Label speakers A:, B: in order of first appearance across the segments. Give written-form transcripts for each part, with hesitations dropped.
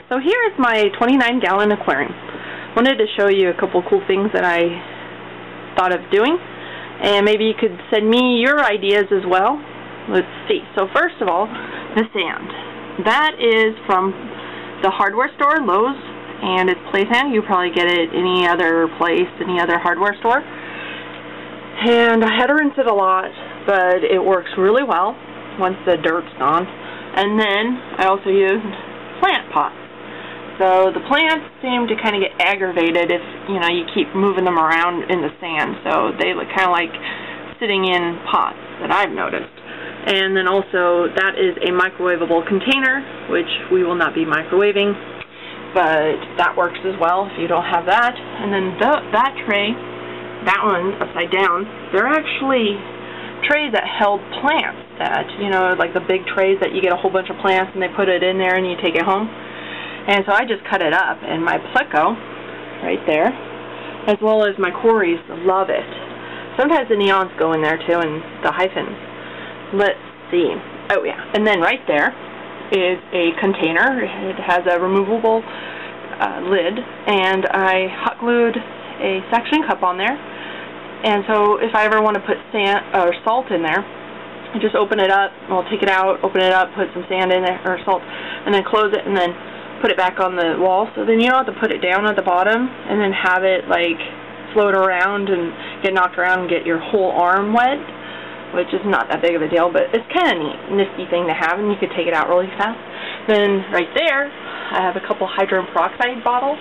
A: So here is my 29-gallon aquarium. Wanted to show you a couple cool things that I thought of doing, and maybe you could send me your ideas as well. Let's see. So first of all, the sand. That is from the hardware store, Lowe's, and it's play sand. You probably get it any other place, any other hardware store. And I had to rinse it a lot, but it works really well once the dirt's gone. And then I also used plant pots. So the plants seem to kind of get aggravated if, you know, you keep moving them around in the sand. So they look kind of like sitting in pots that I've noticed. And then also that is a microwavable container, which we will not be microwaving, but that works as well if you don't have that. And then that tray, that one upside down, they're actually trays that held plants that, you know, like the big trays that you get a whole bunch of plants and they put it in there and you take it home. And so I just cut it up, and my pleco, right there, as well as my cories, love it. Sometimes the neons go in there too, and the hyphens. Let's see. Oh yeah, and then right there is a container. It has a removable lid, and I hot glued a suction cup on there. And so if I ever want to put sand or salt in there, I just open it up. I'll take it out, open it up, put some sand in there or salt, and then close it, and then put it back on the wall. So then you don't have to put it down at the bottom and then have it like float around and get knocked around and get your whole arm wet, which is not that big of a deal, but it's kind of neat, nifty thing to have, and you could take it out really fast. Then right there I have a couple hydrogen peroxide bottles,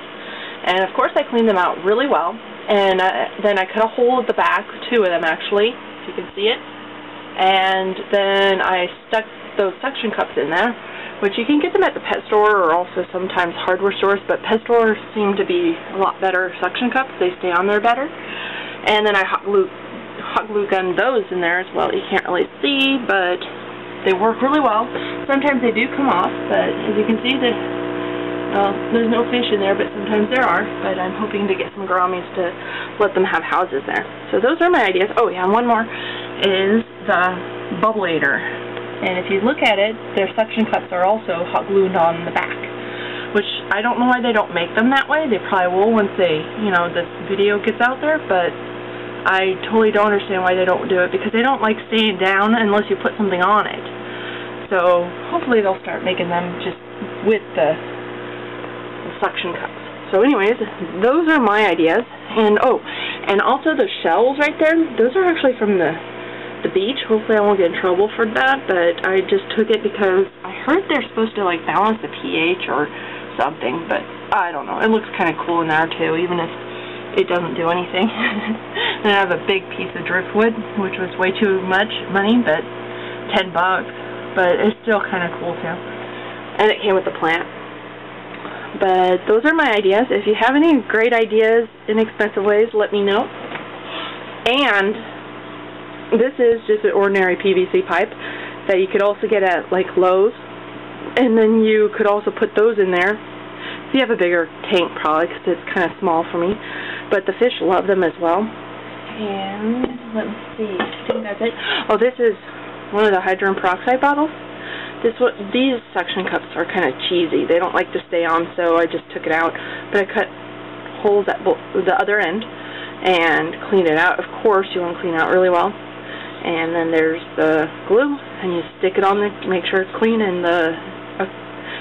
A: and of course I cleaned them out really well. And then I cut a hole at the back, 2 of them actually, if you can see it, and then I stuck those suction cups in there, which you can get them at the pet store or also sometimes hardware stores, but pet stores seem to be a lot better suction cups. They stay on there better. And then I hot glue gunned those in there as well. You can't really see, but they work really well. Sometimes they do come off, but as you can see, there's no fish in there, but sometimes there are. But I'm hoping to get some gouramis to let them have houses there. So those are my ideas. Oh yeah, and one more is the Bubbleator. And if you look at it, their suction cups are also hot glued on the back, which I don't know why they don't make them that way. They probably will once they, you know, this video gets out there, but I totally don't understand why they don't do it, because they don't like staying down unless you put something on it. So hopefully they'll start making them just with the suction cups. So anyways, those are my ideas. And oh, and also the shells right there, those are actually from the beach. Hopefully I won't get in trouble for that, but I just took it because I heard they're supposed to like balance the pH or something, but I don't know. It looks kind of cool in there too, even if it doesn't do anything. And I have a big piece of driftwood, which was way too much money, but $10, but it's still kind of cool too. And it came with the plant. But those are my ideas. If you have any great ideas, inexpensive ways, let me know. And this is just an ordinary PVC pipe that you could also get at like Lowe's, and then you could also put those in there if you have a bigger tank, probably, because it's kind of small for me, but the fish love them as well. And let me see, I think that's it. Oh, this is one of the hydrogen peroxide bottles. These suction cups are kind of cheesy. They don't like to stay on, so I just took it out, but I cut holes at the other end and cleaned it out. Of course you want to clean it out really well. And then there's the glue, and you stick it on there to make sure it's clean, and the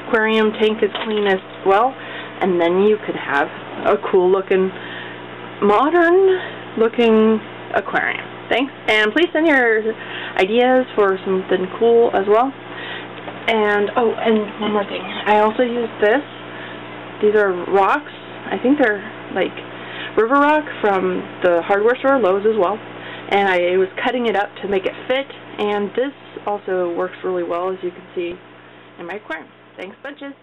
A: aquarium tank is clean as well. And then you could have a cool looking, modern looking aquarium. Thanks, and please send your ideas for something cool as well. And oh, and one more thing, I also used this. These are rocks. I think they're like river rock from the hardware store, Lowe's as well. And I was cutting it up to make it fit, and this also works really well, as you can see in my aquarium. Thanks bunches.